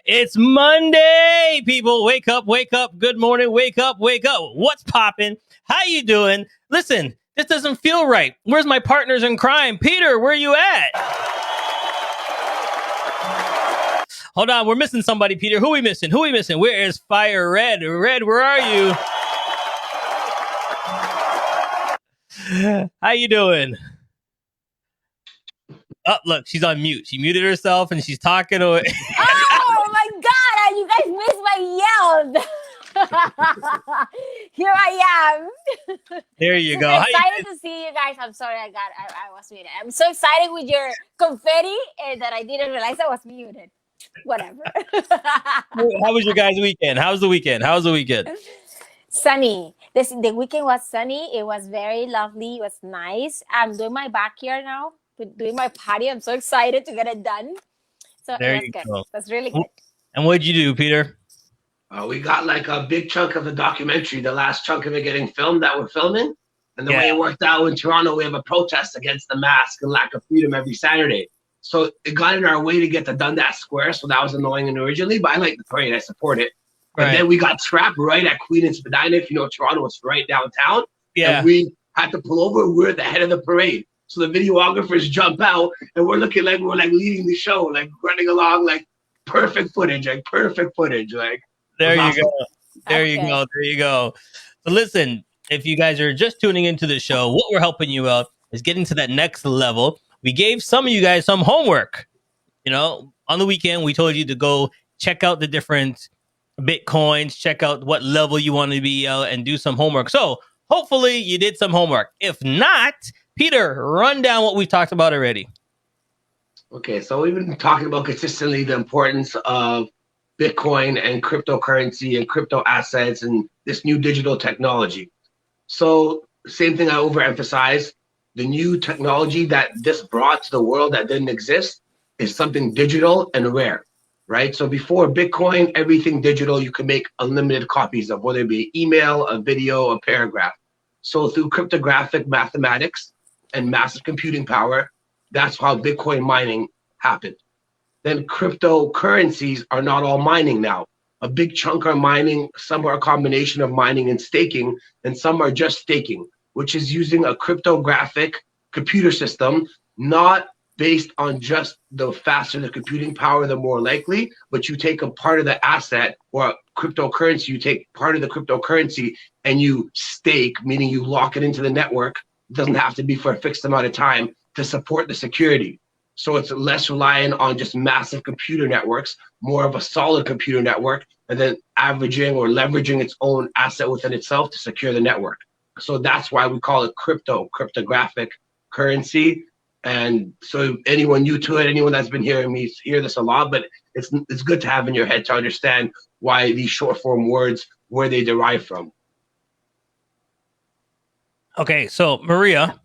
It's Monday, people. Wake up, wake up. Good morning. Wake up, wake up. What's popping? How you doing? Listen, this doesn't feel right. Where's my partners in crime? Peter, where you at? Hold on, we're missing somebody, Peter. Who we missing? Who we missing? Where is Fire Red? Red, where are you? How you doing? Oh, look, she's on mute. She muted herself and she's talking to it. Oh my God! You guys missed my yell. Here I am. There you go. I'm excited to see you guys. I'm sorry, I was muted. I'm so excited with your confetti that I didn't realize I was muted. Whatever. How was your guys' weekend? How was the weekend? Sunny. The weekend was sunny. It was very lovely. It was nice. I'm doing my backyard now. Doing my patio. I'm so excited to get it done. So there it was good. Go. That's really good. And what did you do, Peter? We got like a big chunk of the documentary, the last chunk of it getting filmed that we're filming. And the way it worked out in Toronto, we have a protest against the mask and lack of freedom every Saturday. So it got in our way to get to Dundas Square. So that was annoying originally, but I like the parade. I support it. But then we got trapped right at Queen and Spadina. If you know Toronto, it's right downtown. Yeah. And we had to pull over. We're at the head of the parade. So the videographers jump out and we're looking like we're like leading the show, like running along, like perfect footage. Like there you go. There you go. So listen, if you guys are just tuning into the show, what we're helping you out is getting to that next level. We gave some of you guys some homework. You know, on the weekend, we told you to go check out the different Bitcoins, check out what level you want to be out and do some homework. So hopefully you did some homework. If not, Peter, run down what we've talked about already. Okay, so we've been talking about consistently the importance of Bitcoin and cryptocurrency and crypto assets and this new digital technology. So same thing I overemphasize, the new technology that this brought to the world that didn't exist is something digital and rare, right? So before Bitcoin, everything digital, you can make unlimited copies of, whether it be email, a video, a paragraph. So through cryptographic mathematics and massive computing power, that's how Bitcoin mining happened. Then cryptocurrencies are not all mining now. A big chunk are mining, some are a combination of mining and staking, and some are just staking, which is using a cryptographic computer system, not based on just the faster the computing power, the more likely, but you take a part of the asset or cryptocurrency, you take part of the cryptocurrency and you stake, meaning you lock it into the network. It doesn't have to be for a fixed amount of time to support the security. So it's less reliant on just massive computer networks, more of a solid computer network, and then averaging or leveraging its own asset within itself to secure the network. So that's why we call it cryptographic currency. And so anyone new to it, anyone that's been hearing me hear this a lot, but it's good to have in your head to understand why these short form words, where they derive from. Okay, so Maria,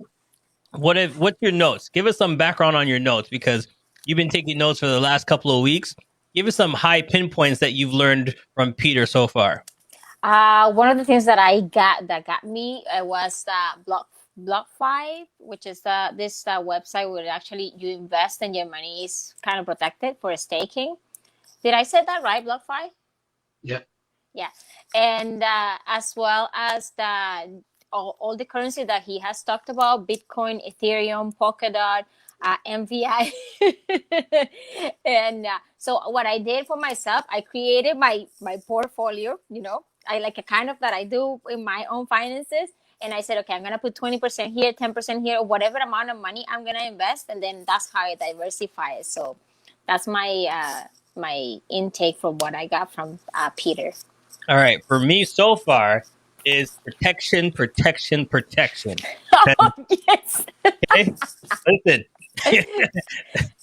what's your notes? Give us some background on your notes, because you've been taking notes for the last couple of weeks. Give us some high pinpoints that you've learned from Peter so far. One of the things that got me was BlockFi, which is this website where actually you invest and your money is kind of protected for staking. Did I say that right, BlockFi? Yeah. Yeah, and as well as all the currency that he has talked about: Bitcoin, Ethereum, Polkadot, MVI. And so what I did for myself, I created my portfolio. You know, I like a kind of that I do in my own finances. And I said, okay, I'm going to put 20% here, 10% here, whatever amount of money I'm going to invest. And then that's how I diversify it. So that's my my intake from what I got from Peter. All right. For me so far is protection. Oh, yes. Okay? Listen.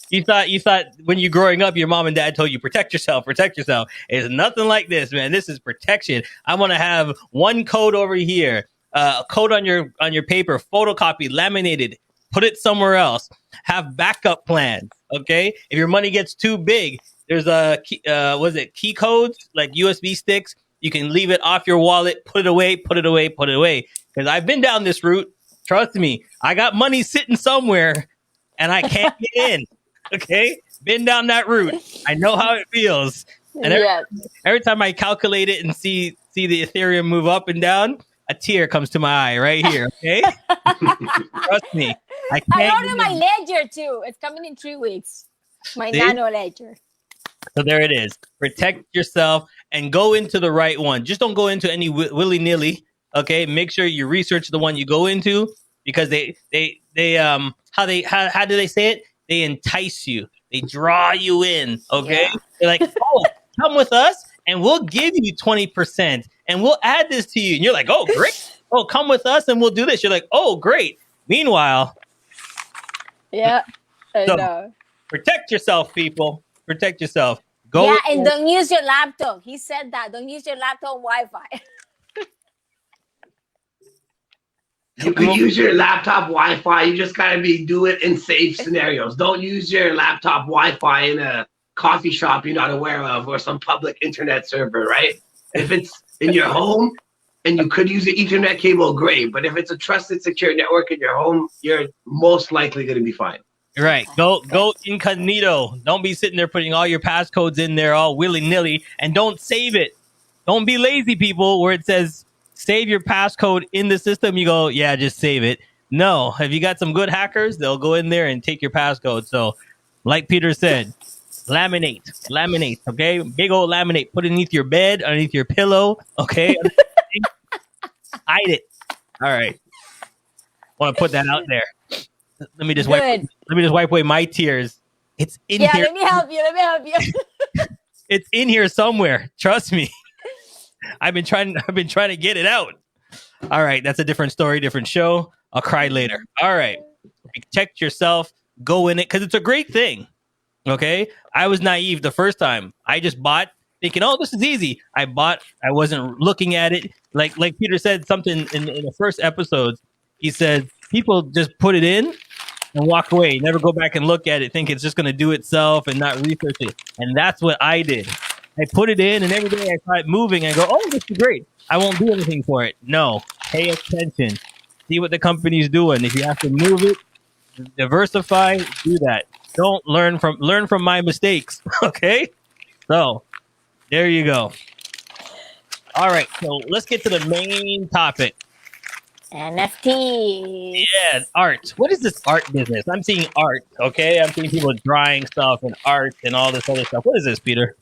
You thought when you're growing up, your mom and dad told you protect yourself. It's nothing like this, man. This is protection. I want to have one code over here. A code on your paper, photocopy, laminated, put it somewhere else. Have backup plans, okay? If your money gets too big, there's a key codes, like USB sticks. You can leave it off your wallet, put it away. Because I've been down this route. Trust me, I got money sitting somewhere, and I can't get in. Okay, been down that route. I know how it feels. And every time I calculate it and see the Ethereum move up and down, a tear comes to my eye right here. Okay, trust me, I ordered my ledger too. It's coming in 3 weeks. My nano ledger. So there it is. Protect yourself and go into the right one. Just don't go into any willy nilly. Okay, make sure you research the one you go into, because they how do they say it? They entice you. They draw you in. Okay, Yeah. They're like, oh, come with us, and we'll give you 20%, and we'll add this to you. And you're like, oh, great. Oh, come with us, and we'll do this. You're like, oh, great. Meanwhile, yeah, I so know. protect yourself, people. Protect yourself. Go. Yeah, and don't use your laptop. He said that. Don't use your laptop Wi-Fi. You could use your laptop Wi-Fi. You just gotta do it in safe scenarios. Don't use your laptop Wi-Fi in a coffee shop you're not aware of, or some public internet server, right? If it's in your home and you could use an Ethernet cable, great. But if it's a trusted, secure network in your home, you're most likely going to be fine. Right. Go incognito. Don't be sitting there putting all your passcodes in there all willy-nilly, and don't save it. Don't be lazy, people, where it says save your passcode in the system. You go, yeah, just save it. No. If you got some good hackers, they'll go in there and take your passcode. So like Peter said, laminate, okay? Big old laminate. Put it underneath your bed, underneath your pillow, okay? Hide it. All right. Want to put that out there. Let me just wipe away my tears. It's in here. Yeah, let me help you. It's in here somewhere. Trust me. I've been trying to get it out. All right, that's a different story, different show. I'll cry later. All right. Protect yourself. Go in it, because it's a great thing. Okay? I was naive the first time. I just bought thinking, oh, this is easy. I bought. I wasn't looking at it. Like Peter said something in the first episode. He said people just put it in and walk away, never go back and look at it, think it's just going to do itself and not research it. And that's what I did. I put it in, and every day I saw it moving. I go, oh, this is great. I won't do anything for it. No, pay attention. See what the company's doing. If you have to move it, diversify, do that. Don't learn from my mistakes. Okay? So there you go. All right, so let's get to the main topic. NFT. Yeah, art. What is this art business? I'm seeing art, okay? I'm seeing people drawing stuff and art and all this other stuff. What is this, Peter?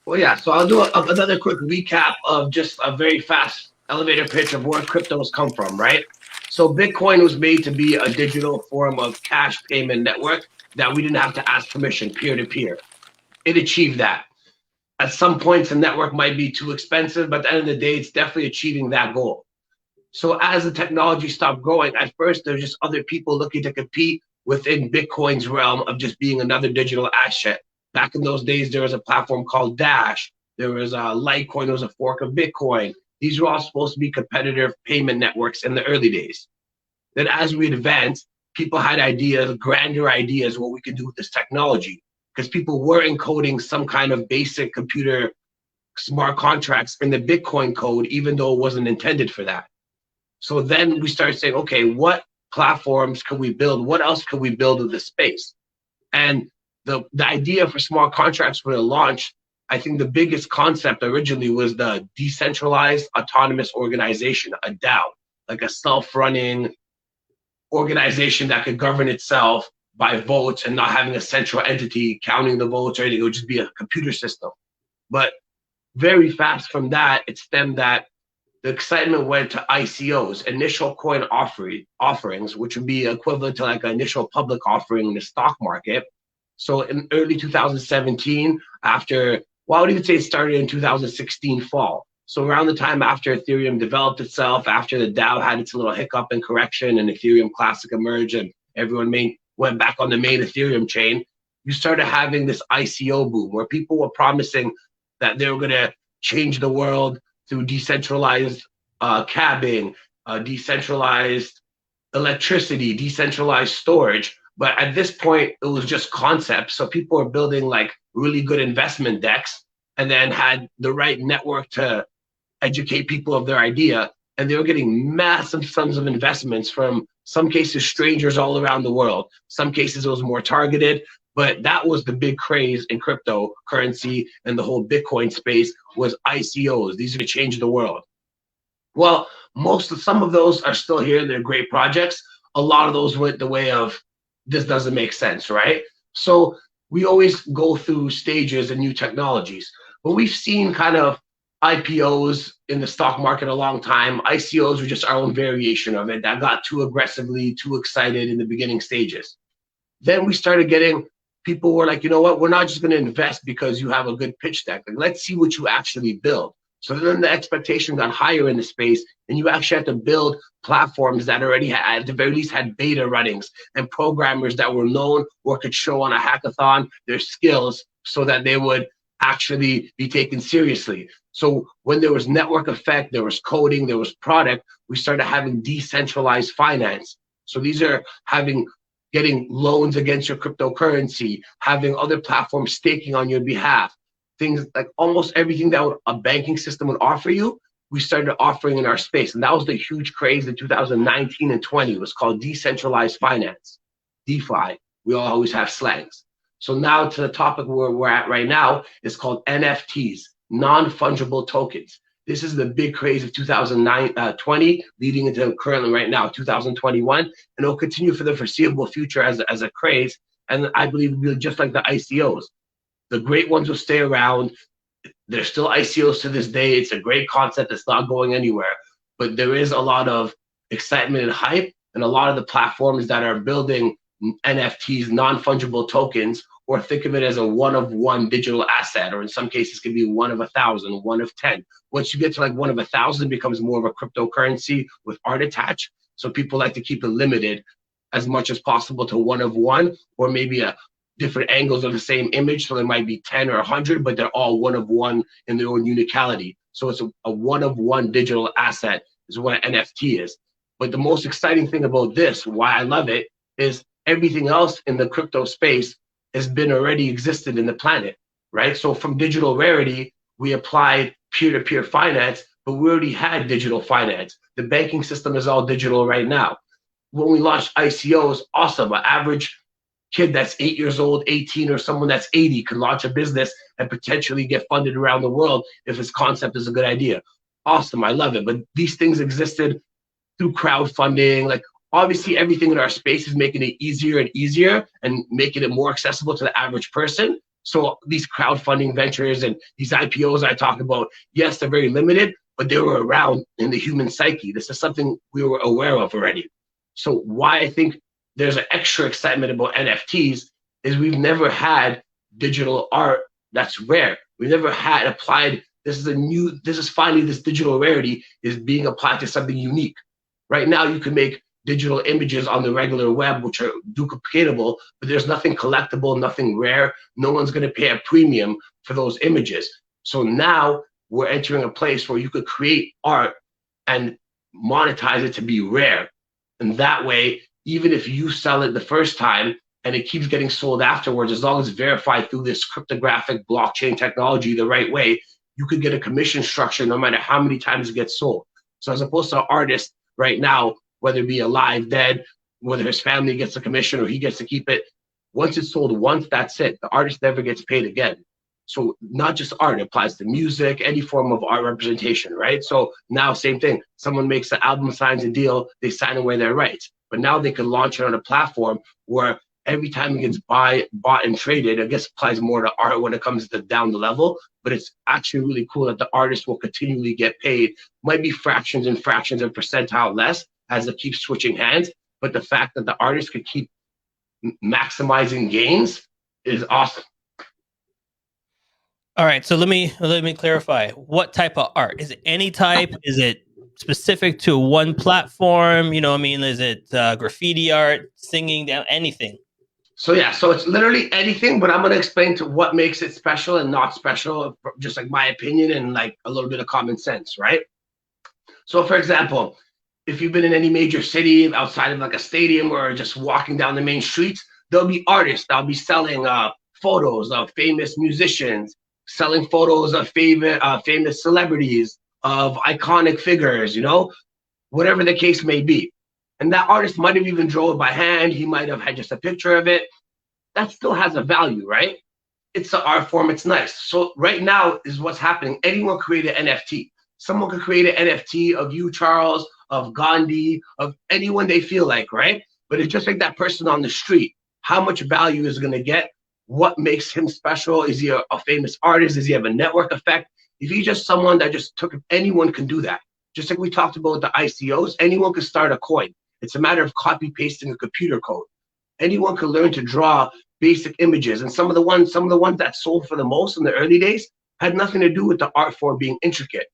Well, yeah, so I'll do another quick recap of just a very fast elevator pitch of where cryptos come from, right? So Bitcoin was made to be a digital form of cash payment network that we didn't have to ask permission, peer-to-peer. It achieved that. At some points, the network might be too expensive, but at the end of the day, it's definitely achieving that goal. So as the technology stopped growing, at first, there's just other people looking to compete within Bitcoin's realm of just being another digital asset. Back in those days, there was a platform called Dash. There was Litecoin, there was a fork of Bitcoin. These were all supposed to be competitive payment networks in the early days. Then as we advanced, people had ideas, grander ideas, what we could do with this technology, because people were encoding some kind of basic computer smart contracts in the Bitcoin code, even though it wasn't intended for that. So then we started saying, okay, what platforms can we build? What else can we build with this space? And the idea for smart contracts for the launch, I think the biggest concept originally was the decentralized autonomous organization, a DAO, like a self-running organization that could govern itself by votes and not having a central entity counting the votes or anything. It would just be a computer system. But very fast from that, it stemmed that the excitement went to ICOs, initial coin offerings, which would be equivalent to like an initial public offering in the stock market. So in early 2017, I would even say it started in 2016 fall. So around the time after Ethereum developed itself, after the DAO had its little hiccup and correction and Ethereum Classic emerged and everyone went back on the main Ethereum chain, you started having this ICO boom where people were promising that they were going to change the world through decentralized cabbing, decentralized electricity, decentralized storage. But at this point, it was just concepts. So people were building like really good investment decks and then had the right network to educate people of their idea. And they were getting massive sums of investments from Some cases, strangers all around the world. Some cases, it was more targeted. But that was the big craze in cryptocurrency and the whole Bitcoin space was ICOs. These are to change the world. Well, some of those are still here. They're great projects. A lot of those went the way of this doesn't make sense, right? So we always go through stages and new technologies, but we've seen kind of IPOs in the stock market a long time. ICOs were just our own variation of it that got too aggressively, too excited in the beginning stages. Then we started getting people were like, you know what, we're not just going to invest because you have a good pitch deck. Like, let's see what you actually build. So then the expectation got higher in the space, and you actually had to build platforms that already had, at the very least, had beta runnings and programmers that were known or could show on a hackathon their skills so that they would actually be taken seriously. So when there was network effect, there was coding, there was product, we started having decentralized finance. So these are getting loans against your cryptocurrency, having other platforms staking on your behalf. Things like almost everything that a banking system would offer you, we started offering in our space. And that was the huge craze in 2019 and 20. It was called decentralized finance, DeFi. We all always have slangs. So now to the topic where we're at right now is called NFTs, non-fungible tokens. This is the big craze of 2020, leading into currently right now, 2021. And it'll continue for the foreseeable future as a craze. And I believe it'll be just like the ICOs. The great ones will stay around. There's still ICOs to this day. It's a great concept. It's not going anywhere. But there is a lot of excitement and hype, and a lot of the platforms that are building NFTs, non-fungible tokens, or think of it as a one-of-one digital asset, or in some cases can be one of 1,000, one of 10. Once you get to like one of 1,000, it becomes more of a cryptocurrency with art attached. So people like to keep it limited as much as possible to one of one, or maybe different angles of the same image. So there might be 10 or 100, but they're all one of one in their own unicality. So it's a one of one digital asset is what an NFT is. But the most exciting thing about this, why I love it, is everything else in the crypto space has been already existed in the planet, right? So from digital rarity, we applied peer-to-peer finance, but we already had digital finance. The banking system is all digital right now. When we launched ICOs, awesome. An average kid that's 8 years old, 18, or someone that's 80 can launch a business and potentially get funded around the world if his concept is a good idea. Awesome, I love it. But these things existed through crowdfunding. Like, obviously, everything in our space is making it easier and easier and making it more accessible to the average person. So these crowdfunding ventures and these IPOs I talk about, yes, they're very limited, but they were around in the human psyche. This is something we were aware of already. So why I think there's an extra excitement about NFTs is we've never had digital art that's rare. We've never had applied, this is finally this digital rarity is being applied to something unique. Right now you can make digital images on the regular web, which are duplicatable, but there's nothing collectible, nothing rare. No one's going to pay a premium for those images. So now we're entering a place where you could create art and monetize it to be rare. And that way, even if you sell it the first time and it keeps getting sold afterwards, as long as it's verified through this cryptographic blockchain technology the right way, you could get a commission structure no matter how many times it gets sold. So as opposed to an artist right now, whether it be alive, dead, whether his family gets a commission or he gets to keep it, once it's sold once, that's it. The artist never gets paid again. So not just art, it applies to music, any form of art representation, right? So now same thing. Someone makes an album, signs a deal, they sign away their rights. But now they can launch it on a platform where every time it gets bought and traded, I guess applies more to art when it comes to down the level, but it's actually really cool that the artist will continually get paid. Might be fractions and percentile less as it keeps switching hands, but the fact that the artist could keep maximizing gains is awesome. All right, so let me clarify. What type of art? Is it any type? Is it specific to one platform? You know, I mean, is it graffiti art, singing, down anything? So yeah, so it's literally anything, but I'm going to explain to what makes it special and not special, just like my opinion and like a little bit of common sense, right? So for example, if you've been in any major city outside of like a stadium or just walking down the main streets, there'll be artists that'll be selling photos of famous musicians, selling photos of famous celebrities, of iconic figures, you know, whatever the case may be. And that artist might have even drawn it by hand. He might have had just a picture of it. That still has a value, right? It's an art form. It's nice. So right now is what's happening. Anyone create an NFT. Someone could create an NFT of you, Charles, of Gandhi, of anyone they feel like, right? But it's just like that person on the street. How much value is going to get? What makes him special? Is he a famous artist? Does he have a network effect? If he's just someone that just took, anyone can do that. Just like we talked about the ICOs, anyone can start a coin. It's a matter of copy pasting a computer code. Anyone can learn to draw basic images. And some of the ones that sold for the most in the early days had nothing to do with the art form being intricate.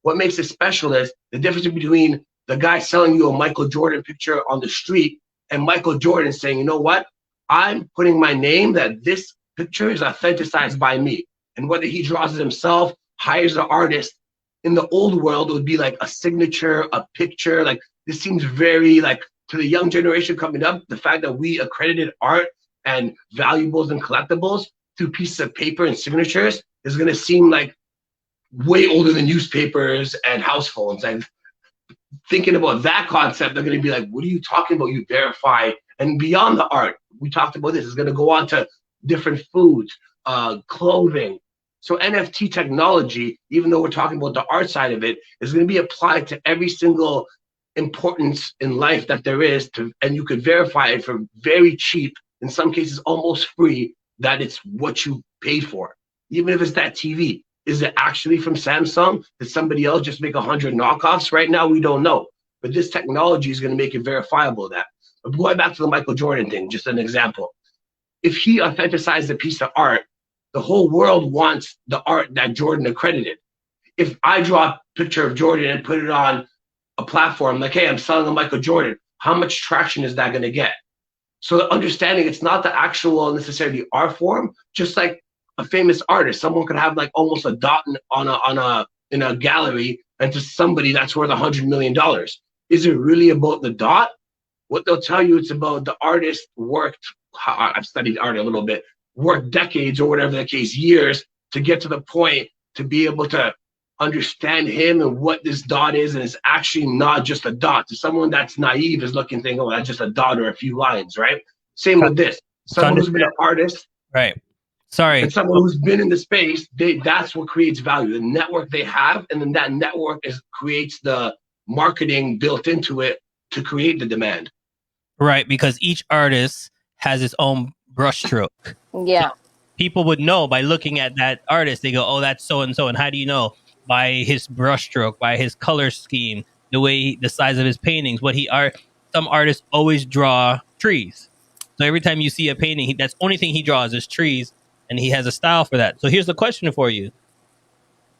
What makes it special is the difference between the guy selling you a Michael Jordan picture on the street and Michael Jordan saying, you know what? I'm putting my name that this picture is authenticized by me. And whether he draws it himself, hires an artist, in the old world, it would be like a signature, a picture. Like this seems very like to the young generation coming up, the fact that we accredited art and valuables and collectibles through pieces of paper and signatures is going to seem like way older than newspapers and house phones. And thinking about that concept, they're going to be like, what are you talking about? You verify. And beyond the art, we talked about this, is going to go on to different foods, clothing. So NFT technology, even though we're talking about the art side of it, is going to be applied to every single importance in life that there is to, and you could verify it for very cheap, in some cases almost free, that it's what you paid for. Even if it's that TV. Is it actually from Samsung? Did somebody else just make 100 knockoffs? Right now, we don't know. But this technology is going to make it verifiable that. But going back to the Michael Jordan thing, just an example. If he authenticized a piece of art, the whole world wants the art that Jordan accredited. If I draw a picture of Jordan and put it on a platform, like, hey, I'm selling a Michael Jordan, how much traction is that going to get? So understanding it's not the actual necessarily art form, just like a famous artist, someone could have like almost a dot in a gallery, and to somebody that's worth $100 million. Is it really about the dot? What they'll tell you, it's about the artist worked. I've studied art a little bit, worked decades or whatever the case, years to get to the point to be able to understand him and what this dot is, and it's actually not just a dot. To someone that's naive is looking, thinking, oh, that's just a dot or a few lines, right? Same with this. Someone who's been an artist, right? Sorry. And someone who's been in the space, that's what creates value. The network they have, and then that network creates the marketing built into it to create the demand. Right, because each artist has its own brushstroke. Yeah. So people would know by looking at that artist. They go, oh, that's so-and-so. And how do you know? By his brushstroke, by his color scheme, the size of his paintings, some artists always draw trees. So every time you see a painting, that's the only thing he draws is trees. And he has a style for that. So here's the question for you.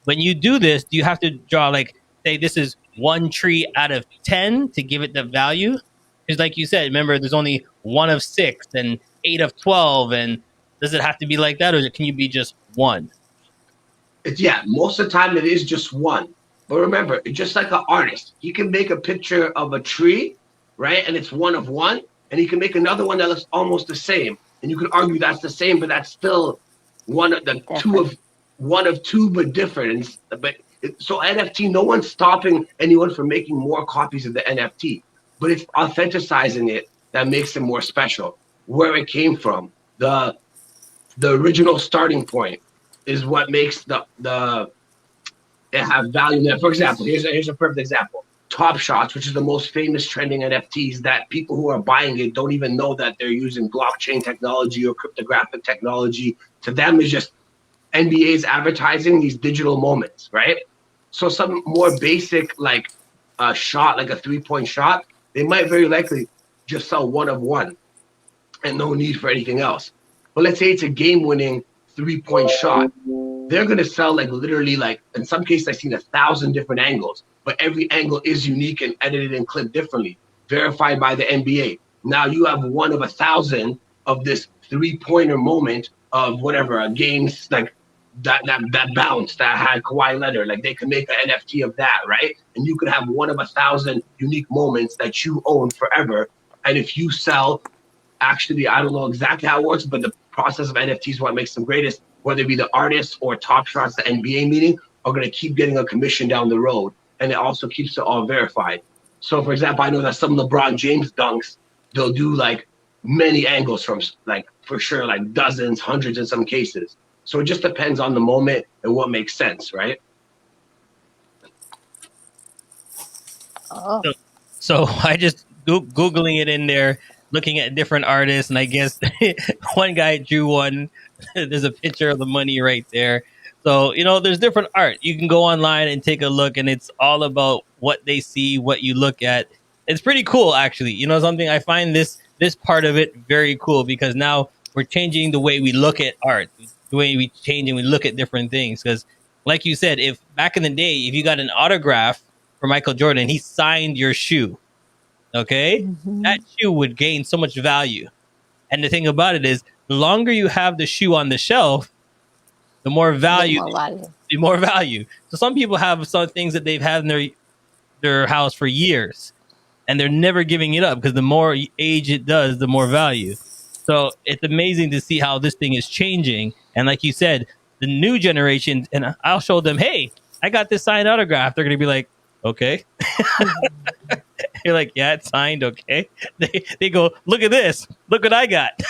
When you do this, do you have to draw, like, say this is one tree out of 10 to give it the value? Because like you said, remember, there's only 1 of 6 and 8 of 12. And does it have to be like that, or can you be just one? Yeah, most of the time it is just one. But remember, it's just like an artist. He can make a picture of a tree, right? And it's 1 of 1. And he can make another one that looks almost the same. And you could argue that's the same, but that's still one of 2, but different. So NFT, no one's stopping anyone from making more copies of the NFT, but it's authenticizing it that makes it more special. Where it came from, the original starting point, is what makes it have value. For example, here's a perfect example. Top Shots, which is the most famous trending NFTs that people who are buying it don't even know that they're using blockchain technology or cryptographic technology. To them, it's just NBA's advertising these digital moments, right? So some more basic, like a shot, like a 3-point shot, they might very likely just sell 1 of 1 and no need for anything else. But let's say it's a game-winning 3-point shot. They're going to sell like literally, like in some cases I've seen 1,000 different angles, but every angle is unique and edited and clipped differently, verified by the NBA. Now you have 1 of 1,000 of this 3-pointer moment of whatever, a game's like that bounce that had Kawhi Leonard. Like they can make an NFT of that, right? And you could have 1 of 1,000 unique moments that you own forever. And if you sell, actually, I don't know exactly how it works, but the process of NFTs, what makes them greatest, whether it be the artists or Top Shots, the NBA meeting, are going to keep getting a commission down the road. And it also keeps it all verified. So, for example, I know that some LeBron James dunks, they'll do like many angles from like, for sure, like dozens, hundreds in some cases. So it just depends on the moment and what makes sense, right? Oh. So I just Googling it in there, looking at different artists, and I guess one guy drew one. There's a picture of the money right there. So, there's different art. You can go online and take a look, and it's all about what they see, what you look at. It's pretty cool, actually. Something I find this part of it very cool, because now we're changing the way we look at art, the way we change and we look at different things. Because, like you said, if back in the day, if you got an autograph for Michael Jordan, he signed your shoe, okay? That shoe would gain so much value. And the thing about it is, the longer you have the shoe on the shelf, the more value. The more value. So some people have some things that they've had in their house for years, and they're never giving it up, because the more age it does, the more value. So it's amazing to see how this thing is changing. And like you said, the new generation, and I'll show them, hey, I got this signed autograph. They're going to be like, okay. You're like, yeah, it's signed. Okay. They go, look at this. Look what I got.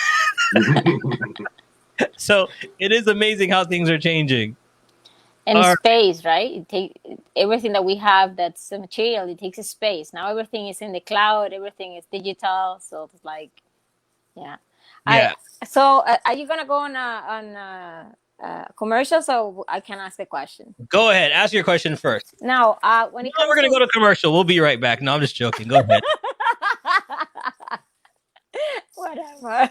So it is amazing how things are changing. And space, right? Everything that we have that's material, it takes a space. Now everything is in the cloud. Everything is digital. So it's like, yeah. So are you going to go on a commercial, so I can ask a question? Go ahead. Ask your question first. Now, when it comes we're going to go to commercial. We'll be right back. No, I'm just joking. Go ahead. Whatever.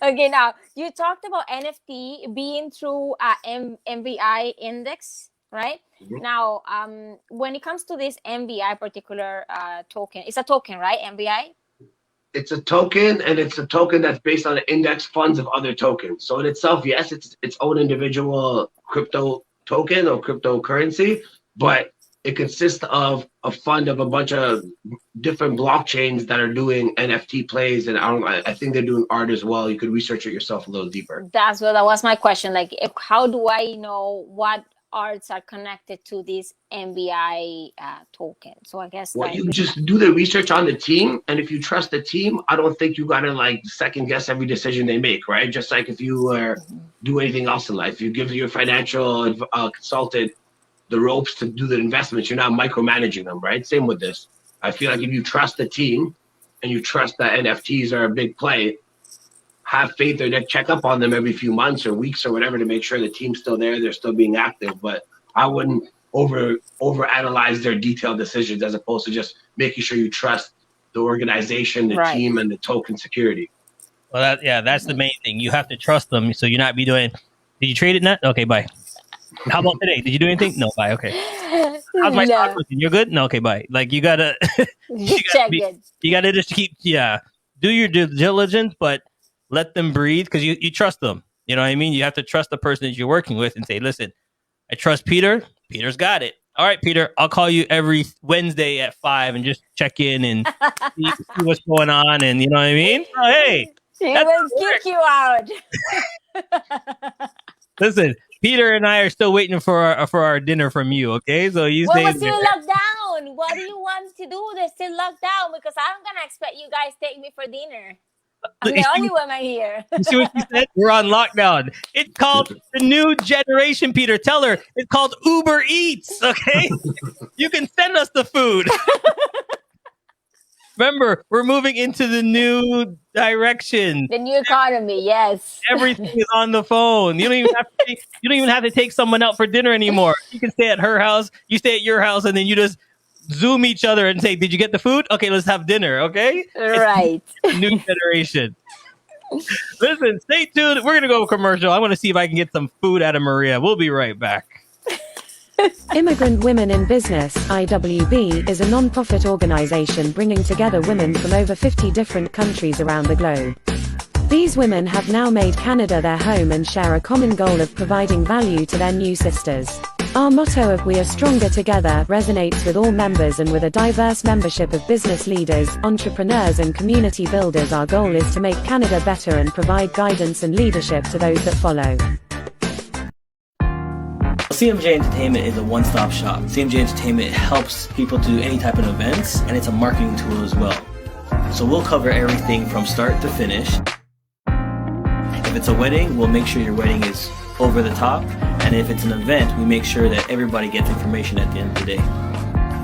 Okay, now you talked about NFT being through MVI index, right? Mm-hmm. Now, when it comes to this MVI particular token, it's a token, right? MVI? It's a token, and it's a token that's based on the index funds of other tokens. So in itself, yes, it's its own individual crypto token or cryptocurrency, but it consists of a fund of a bunch of different blockchains that are doing NFT plays, and I think they're doing art as well. You could research it yourself a little deeper. That was my question. Like, how do I know what arts are connected to this MVI token? So I guess you just do the research on the team, and if you trust the team, I don't think you gotta like second guess every decision they make, right? Just like if you do anything else in life, you give your financial consultant the ropes to do the investments, you're not micromanaging them, right? Same with this. I feel like if you trust the team and you trust that NFTs are a big play, have faith or check up on them every few months or weeks or whatever to make sure the team's still there, they're still being active. But I wouldn't over analyze their detailed decisions, as opposed to just making sure you trust the organization, the team, and the token security. Well, that's the main thing. You have to trust them, so you're not be doing, did you trade it net? Okay, bye. How about today? Did you do anything? No, bye. Okay. How's my stock looking? You're good? No, okay, bye. Like, you gotta you gotta just keep do your due diligence, but let them breathe, because you trust them. You know what I mean? You have to trust the person that you're working with and say, listen, I trust Peter. Peter's got it. All right, Peter, I'll call you every Wednesday at 5 and just check in and see what's going on, and you know what I mean? Oh, hey. He will kick you out. Listen, Peter and I are still waiting for our dinner from you, okay? So you stay. We're still locked down. What do you want to do? They're still locked down, because I'm gonna expect you guys to take me for dinner. I'm the only woman here. You see what you said? We're on lockdown. It's called the new generation, Peter. Tell her it's called Uber Eats, okay? You can send us the food. Remember, we're moving into the new direction. The new economy, yes. Everything is on the phone. You don't even have to take someone out for dinner anymore. You can stay at her house, you stay at your house, and then you just Zoom each other and say, "Did you get the food? Okay, let's have dinner." Okay, right. It's the new generation. Listen, stay tuned. We're gonna go commercial. I want to see if I can get some food out of Maria. We'll be right back. Immigrant Women in Business, IWB, is a non-profit organization bringing together women from over 50 different countries around the globe. These women have now made Canada their home and share a common goal of providing value to their new sisters. Our motto of "We are stronger together" resonates with all members, and with a diverse membership of business leaders, entrepreneurs and community builders, our goal is to make Canada better and provide guidance and leadership to those that follow. CMJ Entertainment is a one-stop shop. CMJ Entertainment helps people do any type of events, and it's a marketing tool as well. So we'll cover everything from start to finish. If it's a wedding, we'll make sure your wedding is over the top. And if it's an event, we make sure that everybody gets information at the end of the day.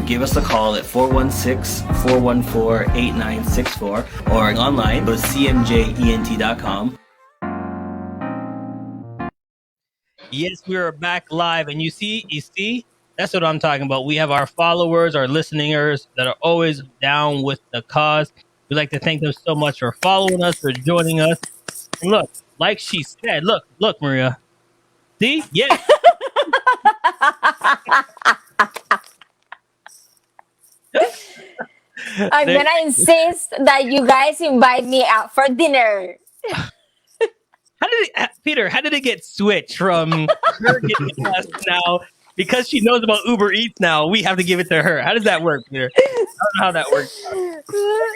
Give us a call at 416-414-8964 or online, go to cmjent.com. Yes, we are back live, and you see, that's what I'm talking about. We have our followers, our listeners that are always down with the cause. We'd like to thank them so much for following us, for joining us. And look, like she said, look, Maria. See? Yes. I'm gonna insist that you guys invite me out for dinner. How did it get switched from her getting us now because she knows about Uber Eats now? We have to give it to her. How does that work, Peter? I don't know how that works.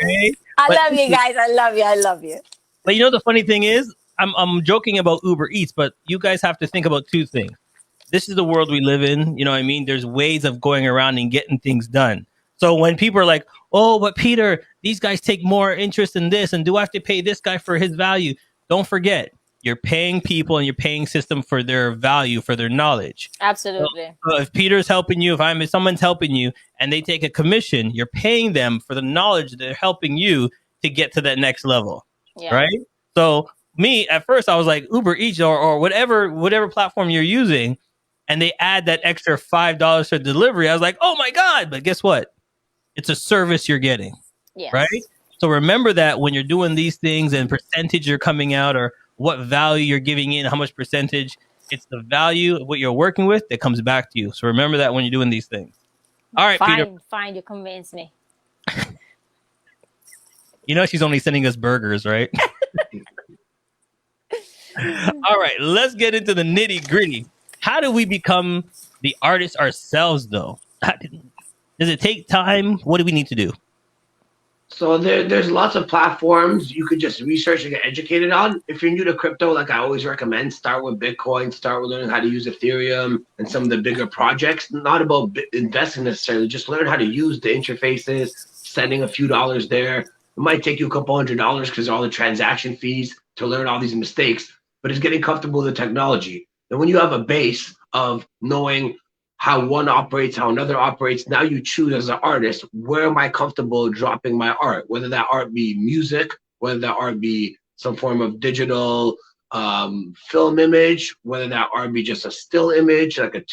Okay? I love you guys. I love you. But you know the funny thing is, I'm joking about Uber Eats, but you guys have to think about two things. This is the world we live in. You know what I mean? There's ways of going around and getting things done. So when people are like, oh, but Peter, these guys take more interest in this, and do I have to pay this guy for his value? Don't forget, you're paying people and you're paying system for their value, for their knowledge. Absolutely. So if Peter's helping you, if someone's helping you and they take a commission, you're paying them for the knowledge they're helping you to get to that next level. Yeah. Right? So me, at first, I was like, Uber Eats or whatever platform you're using, and they add that extra $5 for delivery. I was like, oh my God. But guess what? It's a service you're getting. Yes. Right? So remember that when you're doing these things and percentage you're coming out or what value you're giving in, how much percentage, it's the value of what you're working with that comes back to you. So remember that when you're doing these things. All right, Peter. Fine, you convinced me. You know she's only sending us burgers, right? All right, let's get into the nitty gritty. How do we become the artists ourselves, though? Does it take time? What do we need to do? So there's lots of platforms you could just research and get educated on. If you're new to crypto, like I always recommend, start with Bitcoin, start with learning how to use Ethereum and some of the bigger projects. Not about investing necessarily, just learn how to use the interfaces, sending a few dollars there. It might take you a couple $100s because of all the transaction fees to learn all these mistakes, but it's getting comfortable with the technology. And when you have a base of knowing how one operates, how another operates, now you choose as an artist, where am I comfortable dropping my art? Whether that art be music, whether that art be some form of digital film image, whether that art be just a still image, like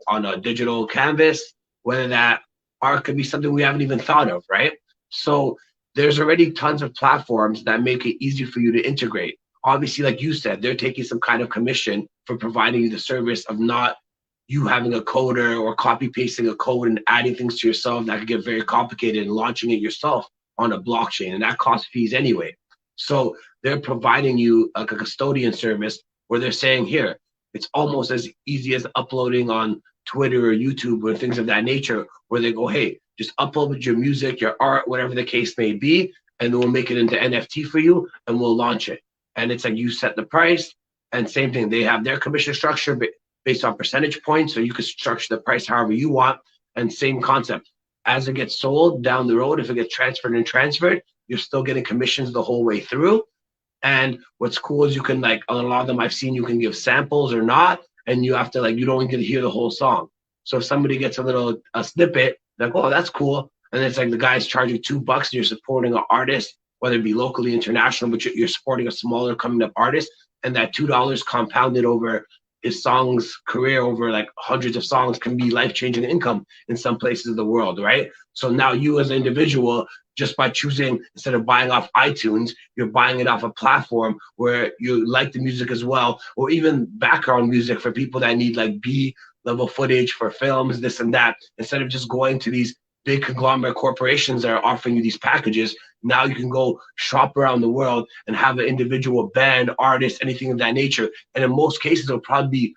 on a digital canvas, whether that art could be something we haven't even thought of, right? So there's already tons of platforms that make it easy for you to integrate. Obviously, like you said, they're taking some kind of commission for providing you the service of not you having a coder or copy pasting a code and adding things to yourself that could get very complicated and launching it yourself on a blockchain, and that costs fees anyway. So they're providing you like a custodian service where they're saying, here, it's almost as easy as uploading on Twitter or YouTube or things of that nature, where they go, hey, just upload your music, your art, whatever the case may be, and then we'll make it into NFT for you and we'll launch it. And it's like you set the price, and same thing, they have their commission structure based on percentage points, so you can structure the price however you want, and same concept. As it gets sold down the road, if it gets transferred, you're still getting commissions the whole way through. And what's cool is you can, like, a lot of them I've seen, you can give samples or not, and you have to, like, you don't get to hear the whole song. So if somebody gets a snippet, like, oh, that's cool, and it's like the guy's charging $2 and you're supporting an artist, whether it be locally, international, but you're supporting a smaller coming up artist, and that $2 compounded over his song's career, over like hundreds of songs, can be life-changing income in some places of the world, right? So now you as an individual, just by choosing, instead of buying off iTunes, you're buying it off a platform where you like the music as well, or even background music for people that need like B-level footage for films, this and that. Instead of just going to these big conglomerate corporations that are offering you these packages, now you can go shop around the world and have an individual band, artist, anything of that nature. And in most cases, it'll probably be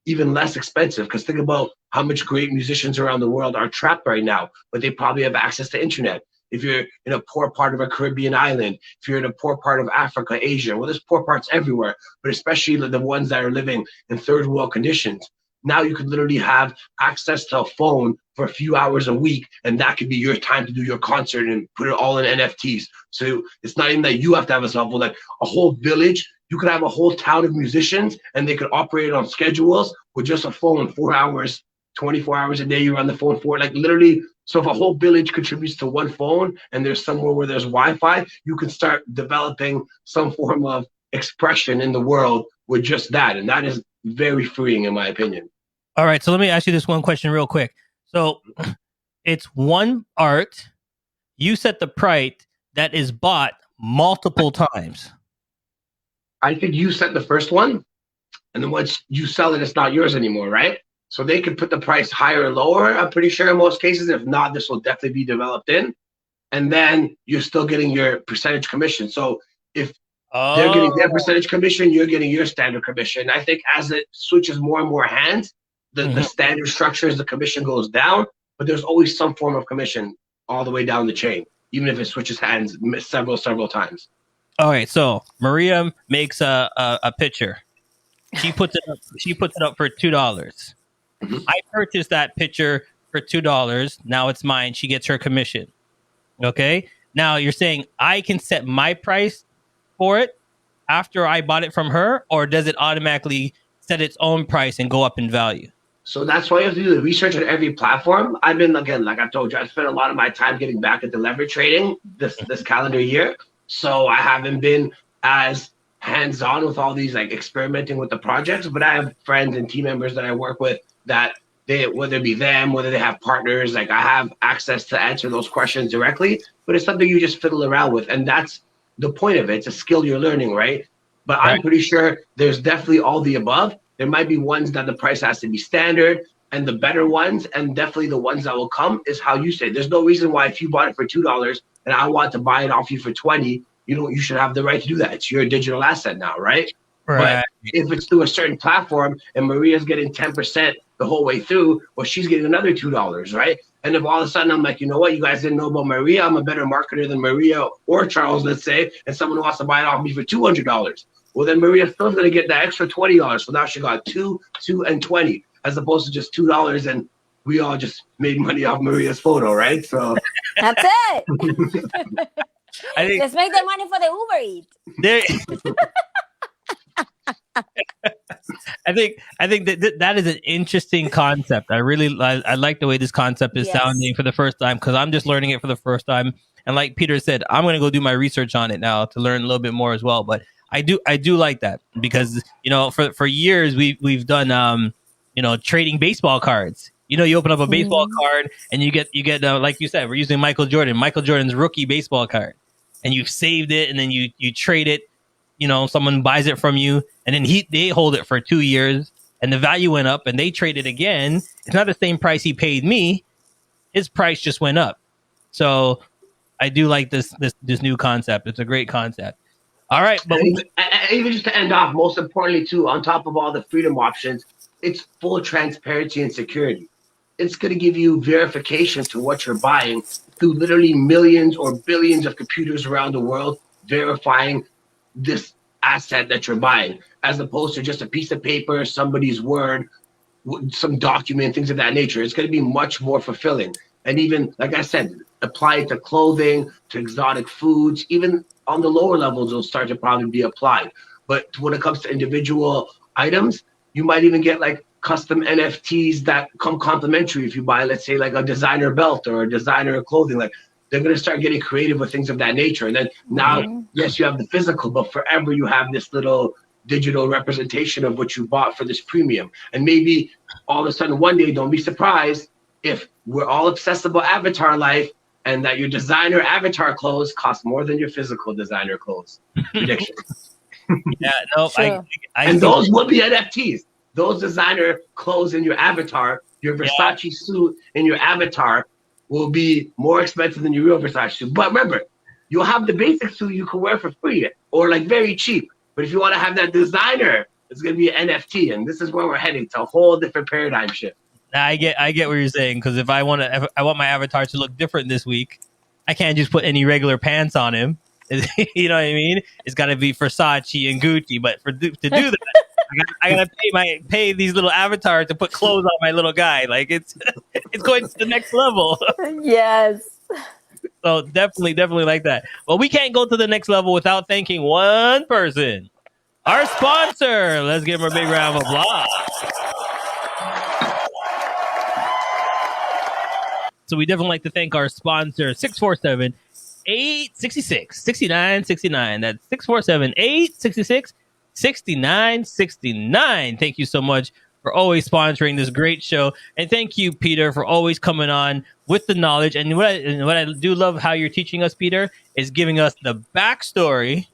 even less expensive, because think about how much great musicians around the world are trapped right now, but they probably have access to internet. If you're in a poor part of a Caribbean island, if you're in a poor part of Africa, Asia, well, there's poor parts everywhere, but especially the ones that are living in third world conditions. Now you could literally have access to a phone for a few hours a week, and that could be your time to do your concert and put it all in NFTs. So it's not even that you have to have a cell phone, like a whole village. You could have a whole town of musicians, and they could operate on schedules with just a phone, 4 hours, 24 hours a day. You're on the phone for like literally. So if a whole village contributes to one phone and there's somewhere where there's Wi-Fi, you can start developing some form of expression in the world with just that. And that is very freeing, in my opinion. All right. So let me ask you this one question real quick. So it's one art. You set the price that is bought multiple times. I think you set the first one, and then once you sell it, it's not yours anymore, right? So they could put the price higher or lower, I'm pretty sure in most cases. If not, this will definitely be developed in. And then you're still getting your percentage commission. So if they're getting their percentage commission, you're getting your standard commission. I think as it switches more and more hands, the standard structure is the commission goes down, but there's always some form of commission all the way down the chain, even if it switches hands several times. All right. So Maria makes a picture. She puts it up for $2. I purchased that picture for $2. Now it's mine. She gets her commission. Okay. Now you're saying I can set my price for it after I bought it from her, or does it automatically set its own price and go up in value? So that's why you have to do the research on every platform. I've been, again, like I told you, I spent a lot of my time getting back into leverage trading this calendar year. So I haven't been as hands-on with all these, like experimenting with the projects, but I have friends and team members that I work with that they, whether it be them, whether they have partners, like I have access to answer those questions directly, but it's something you just fiddle around with. And that's the point of it. It's a skill you're learning, right? But right. I'm pretty sure there's definitely all the above. There might be ones that the price has to be standard, and the better ones, and definitely the ones that will come is how you say. There's no reason why if you bought it for $2 and I want to buy it off you for $20, you should have the right to do that. It's your digital asset now, right? But if it's through a certain platform and Maria's getting 10% the whole way through, well, she's getting another $2, right? And if all of a sudden I'm like, you know what, you guys didn't know about Maria, I'm a better marketer than Maria or Charles, let's say, and someone wants to buy it off me for $200. Well, then Maria's still going to get that extra $20. So now she got $2, and $20, as opposed to just $2, and we all just made money off Maria's photo, right? So that's it. I think, let's make the money for the Uber Eats. I think that is an interesting concept. I like the way this concept is sounding for the first time, because I'm just learning it for the first time. And like Peter said, I'm going to go do my research on it now to learn a little bit more as well. But I do like that, because for years we've done trading baseball cards. You open up a baseball card and you get like you said, we're using Michael Jordan's rookie baseball card, and you've saved it, and then you trade it. Someone buys it from you, and then they hold it for 2 years, and the value went up, and they trade it again. It's not the same price he paid me; his price just went up. So I do like this new concept. It's a great concept. All right, but even just to end off, most importantly too, on top of all the freedom options, it's full transparency and security. It's going to give you verification to what you're buying through literally millions or billions of computers around the world verifying this asset that you're buying, as opposed to just a piece of paper, somebody's word, some document, things of that nature. It's going to be much more fulfilling. And even, like I said, apply it to clothing, to exotic foods, even on the lower levels, it'll start to probably be applied. But when it comes to individual items, you might even get like custom NFTs that come complimentary if you buy, let's say, like a designer belt or a designer clothing. Like, they're going to start getting creative with things of that nature. And then now, yes, you have the physical, but forever you have this little digital representation of what you bought for this premium. And maybe all of a sudden one day, don't be surprised if we're all accessible avatar life, and that your designer avatar clothes cost more than your physical designer clothes. Prediction. Yeah, no, sure. And those will be NFTs. Those designer clothes in your avatar, your Versace suit in your avatar, will be more expensive than your real Versace suit. But remember, you'll have the basic suit you can wear for free or like very cheap. But if you want to have that designer, it's going to be an NFT. And this is where we're heading, to a whole different paradigm shift. Now, I get what you're saying, because if I want my avatar to look different this week, I can't just put any regular pants on him. You know what I mean? It's got to be Versace and Gucci. But to do that, I gotta pay these little avatars to put clothes on my little guy. Like it's it's going to the next level. Yes. So definitely like that. Well, we can't go to the next level without thanking one person. Our sponsor. Let's give him a big round of applause. So we definitely like to thank our sponsor, 647 866 6969. That's 647 866 6969. Thank you so much for always sponsoring this great show. And thank you, Peter, for always coming on with the knowledge. And what I do love how you're teaching us, Peter, is giving us the backstory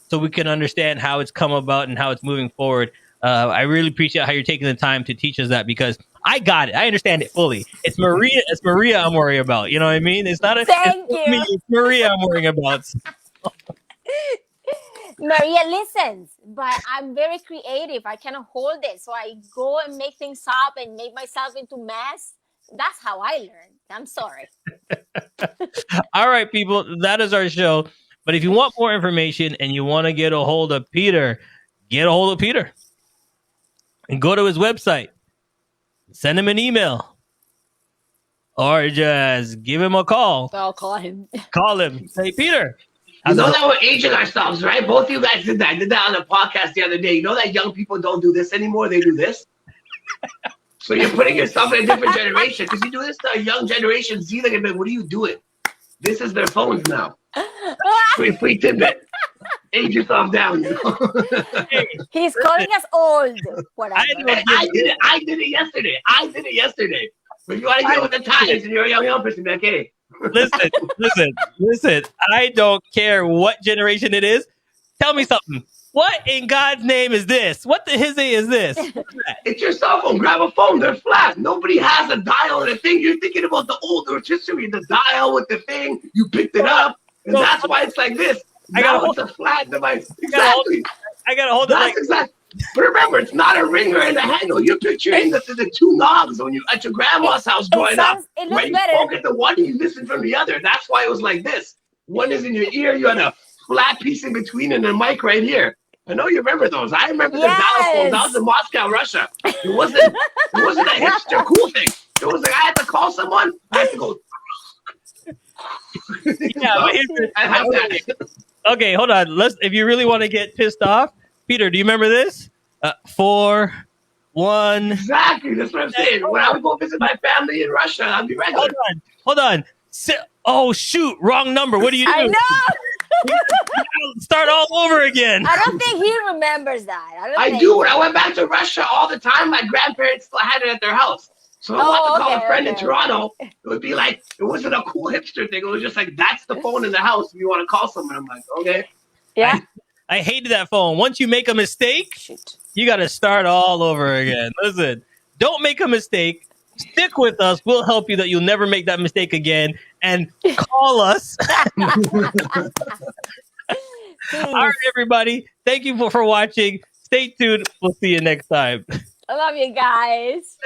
so we can understand how it's come about and how it's moving forward. I really appreciate how you're taking the time to teach us that, because I got it. I understand it fully. It's Maria I'm worried about. You know what I mean? It's not Thank you. me, it's Maria I'm worrying about. Maria listens, but I'm very creative. I cannot hold it. So I go and make things up and make myself into mess. That's how I learn. I'm sorry. All right, people, that is our show. But if you want more information and you want to get a hold of Peter, get a hold of Peter and go to his website. Send him an email or just give him a call. I'll call him. Call him. Say, Peter. You know that we're aging ourselves, right? Both of you guys did that. I did that on the podcast the other day. You know that young people don't do this anymore. They do this. So you're putting yourself in a different generation. Because you do this to a young generation. Z, like, what are you doing? This is their phones now. Free tidbit. Age yourself down. You know? He's calling us old. Whatever. I did it yesterday. But if you want to get with the times and you're a young person, be like, hey. Listen. I don't care what generation it is. Tell me something. What in God's name is this? What the hizzy is this? It's your cell phone. Grab a phone. They're flat. Nobody has a dial and a thing. You're thinking about the older history, the dial with the thing. You picked it up, and that's why it's like this. Now it's a flat device. Exactly. I gotta hold it. That's exactly. But remember, it's not a ring or in the handle. You're picturing the two knobs when you at your grandma's house growing up. It looks right? better. You spoke at the one, you listen from the other. That's why it was like this. One is in your ear. You had a flat piece in between and a mic right here. I know you remember those. I remember the dial phones. I was in Moscow, Russia. It wasn't a hipster cool thing. It was like I had to call someone. I had to go. I have that. Okay, hold on. If you really want to get pissed off, Peter, do you remember this? 4, 1. Exactly. That's what I'm saying. When I would go visit my family in Russia, I'd be regular. Hold on. Oh, shoot. Wrong number. What do you do? I know. Start all over again. I don't think he remembers that. I do. When I went back to Russia all the time, my grandparents still had it at their house. So I want to call a friend in Toronto. It would be like, it wasn't a cool hipster thing. It was just like, that's the phone in the house if you want to call someone. I'm like, okay. Yeah. I hated that phone. Once you make a mistake, you got to start all over again. Listen, don't make a mistake. Stick with us. We'll help you that you'll never make that mistake again. And call us. All right, everybody. Thank you for watching. Stay tuned. We'll see you next time. I love you guys.